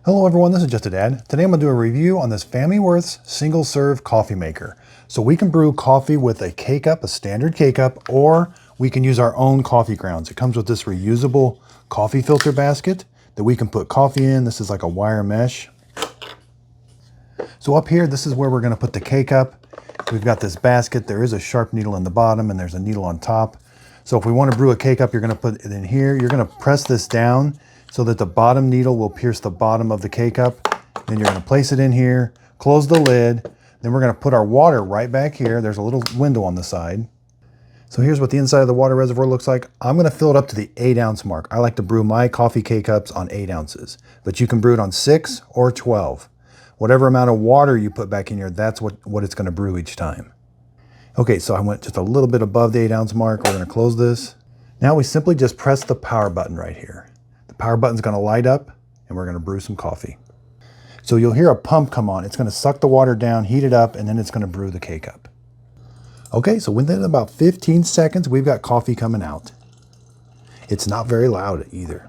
Hello everyone, this is Just a Dad. Today I'm going to do a review on this Famiworths single serve coffee maker. So we can brew coffee with a K-Cup, a standard K-Cup, or we can use our own coffee grounds. It comes with this reusable coffee filter basket that we can put coffee in. This is like a wire mesh. So up here, this is where we're going to put the K-Cup. We've got this basket. There is a sharp needle in the bottom and there's a needle on top. So if we want to brew a K-Cup, you're going to put it in here. You're going to press this down so that the bottom needle will pierce the bottom of the K-Cup. Then you're going to place it in here, close the lid. Then we're going to put our water right back here. There's a little window on the side. So here's what the inside of the water reservoir looks like. I'm going to fill it up to the 8-ounce mark. I like to brew my coffee K-Cups on 8 ounces, but you can brew it on 6 or 12. Whatever amount of water you put back in here, that's what it's going to brew each time. Okay, so I went just a little bit above the 8-ounce mark. We're going to close this. Now we simply just press the power button right here. The power button's going to light up and we're going to brew some coffee. So you'll hear a pump come on. It's going to suck the water down, heat it up, and then it's going to brew the K-Cup. Okay, so within about 15 seconds, we've got coffee coming out. It's not very loud either.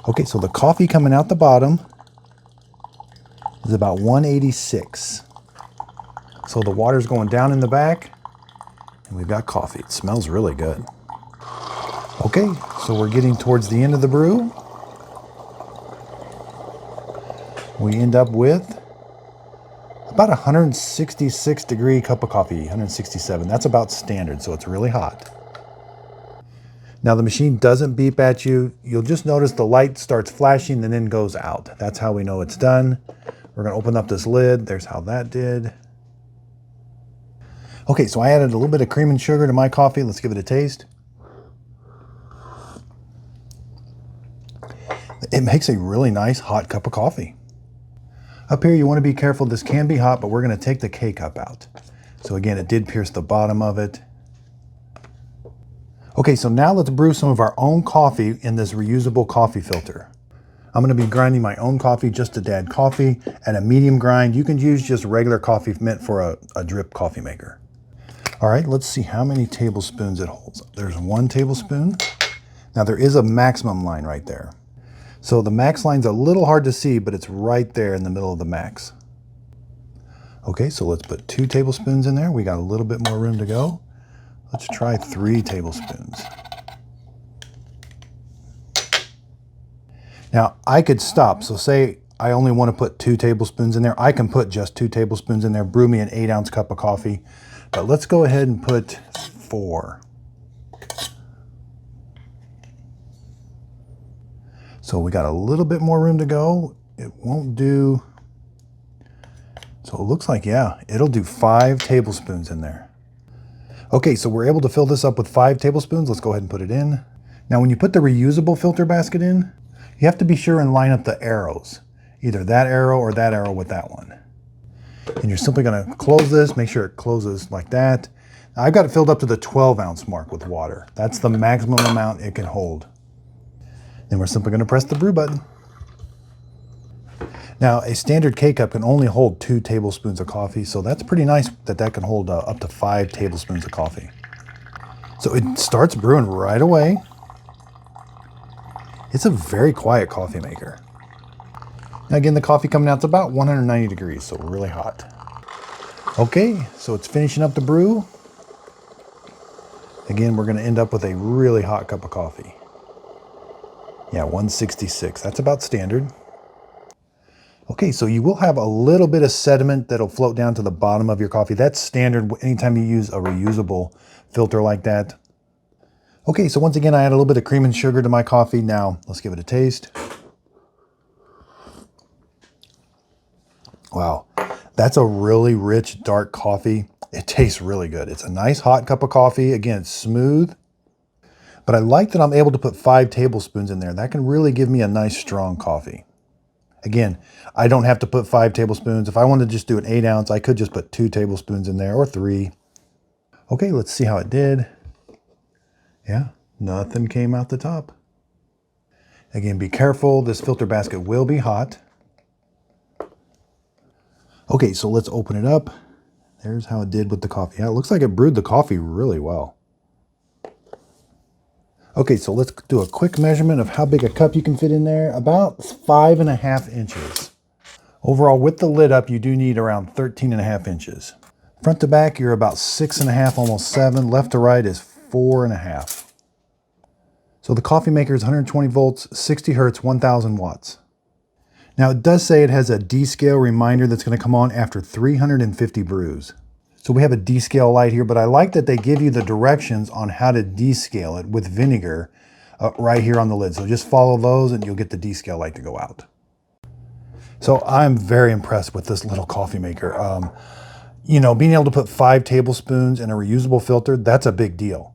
Okay, so the coffee coming out the bottom is about 186. So the water's going down in the back and we've got coffee. It smells really good. Okay, so we're getting towards the end of the brew. We end up with about 166 degree cup of coffee, 167. That's about standard, so it's really hot. Now the machine doesn't beep at you. You'll just notice the light starts flashing and then goes out. That's how we know it's done. We're gonna open up this lid. There's how that did. Okay, so I added a little bit of cream and sugar to my coffee. Let's give it a taste. It makes a really nice hot cup of coffee. Up here, you want to be careful. This can be hot, but we're going to take the K-Cup out. So again, it did pierce the bottom of it. Okay, so now let's brew some of our own coffee in this reusable coffee filter. I'm going to be grinding my own coffee, Just a Dad coffee, at a medium grind. You can use just regular coffee meant for a drip coffee maker. All right, let's see how many tablespoons it holds. There's 1 tablespoon. Now there is a maximum line right there. So the max line's a little hard to see, but it's right there in the middle of the max. Okay, so let's put 2 tablespoons in there. We got a little bit more room to go. Let's try 3 tablespoons. Now I could stop. So say I only want to put 2 tablespoons in there. I can put just 2 tablespoons in there, brew me an 8-ounce cup of coffee. But let's go ahead and put 4. So we got a little bit more room to go. It won't do. So it looks like, yeah, it'll do 5 tablespoons in there. Okay, so we're able to fill this up with 5 tablespoons. Let's go ahead and put it in. Now, when you put the reusable filter basket in, you have to be sure and line up the arrows, either that arrow or that arrow with that one. And you're simply gonna close this, make sure it closes like that. Now, I've got it filled up to the 12-ounce mark with water. That's the maximum amount it can hold. Then we're simply going to press the brew button. Now, a standard K-Cup can only hold 2 tablespoons of coffee, so that's pretty nice that that can hold up to 5 tablespoons of coffee. So it starts brewing right away. It's a very quiet coffee maker. Now again, the coffee coming out is about 190 degrees, so really hot. Okay, so it's finishing up the brew. Again, we're going to end up with a really hot cup of coffee. Yeah, 166. That's about standard. Okay, so you will have a little bit of sediment that'll float down to the bottom of your coffee. That's standard anytime you use a reusable filter like that. Okay, so once again, I add a little bit of cream and sugar to my coffee. Now, let's give it a taste. Wow, that's a really rich, dark coffee. It tastes really good. It's a nice hot cup of coffee. Again, it's smooth. But I like that I'm able to put 5 tablespoons in there. That can really give me a nice strong coffee. Again, I don't have to put 5 tablespoons. If I wanted to just do an 8-ounce, I could just put 2 tablespoons in there or 3. Okay, let's see how it did. Yeah, nothing came out the top. Again, be careful. This filter basket will be hot. Okay, so let's open it up. There's how it did with the coffee. Yeah, it looks like it brewed the coffee really well. Okay, so let's do a quick measurement of how big a cup you can fit in there. About 5.5 inches. Overall, with the lid up, you do need around 13.5 inches. Front to back, you're about 6.5, almost 7. Left to right is 4.5. So the coffee maker is 120 volts, 60 hertz, 1000 watts. Now it does say it has a descale reminder that's going to come on after 350 brews. So we have a descale light here, but I like that they give you the directions on how to descale it with vinegar right here on the lid. So just follow those and you'll get the descale light to go out. So I'm very impressed with this little coffee maker. You know, being able to put 5 tablespoons in a reusable filter, that's a big deal.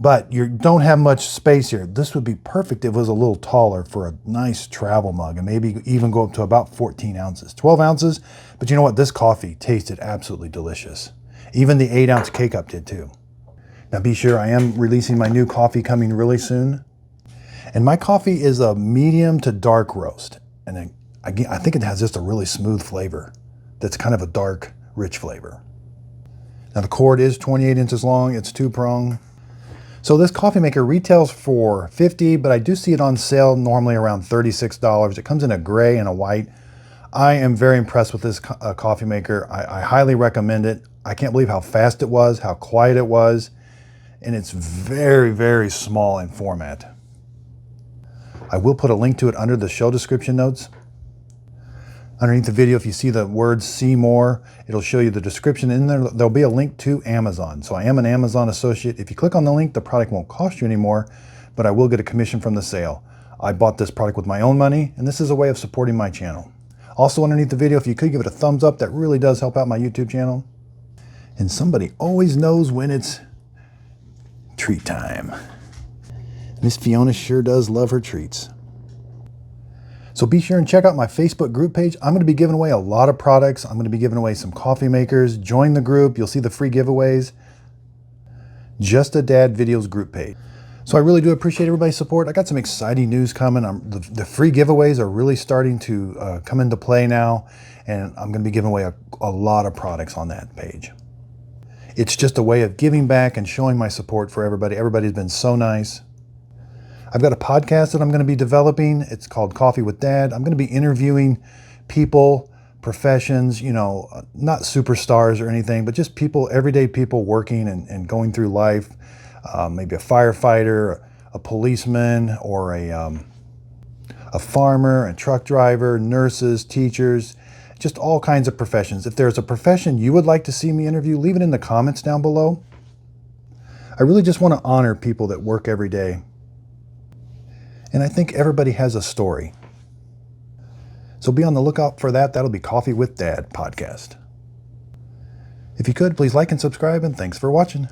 But you don't have much space here. This would be perfect if it was a little taller for a nice travel mug and maybe even go up to about 14 ounces, 12 ounces. But you know what? This coffee tasted absolutely delicious. Even the 8-ounce K-Cup did too. Now be sure I am releasing my new coffee coming really soon. And my coffee is a medium to dark roast. And I think it has just a really smooth flavor that's kind of a dark, rich flavor. Now the cord is 28 inches long. It's 2-prong. So this coffee maker retails for $50, but I do see it on sale normally around $36. It comes in a gray and a white. I am very impressed with this coffee maker. I highly recommend it. I can't believe how fast it was, how quiet it was, and it's very, very small in format. I will put a link to it under the show description notes. Underneath the video, if you see the words "see more," it'll show you the description. In there, there'll be a link to Amazon. So I am an Amazon associate. If you click on the link, the product won't cost you anymore, but I will get a commission from the sale. I bought this product with my own money, and this is a way of supporting my channel. Also underneath the video, if you could give it a thumbs up, that really does help out my YouTube channel. And somebody always knows when it's treat time. Miss Fiona sure does love her treats. So be sure and check out my Facebook group page. I'm going to be giving away a lot of products. I'm going to be giving away some coffee makers. Join the group. You'll see the free giveaways. Just a Dad Videos group page. So I really do appreciate everybody's support. I got some exciting news coming. The free giveaways are really starting to come into play now. And I'm going to be giving away a lot of products on that page. It's just a way of giving back and showing my support for everybody. Everybody's been so nice. I've got a podcast that I'm going to be developing. It's called Coffee with Dad. I'm going to be interviewing people, professions, you know, not superstars or anything, but just people, everyday people working and going through life. Maybe a firefighter, a policeman, or a farmer, a truck driver, nurses, teachers, just all kinds of professions. If there's a profession you would like to see me interview, leave it in the comments down below. I really just want to honor people that work every day. And I think everybody has a story. So be on the lookout for that. That'll be Coffee with Dad podcast. If you could, please like and subscribe, and thanks for watching.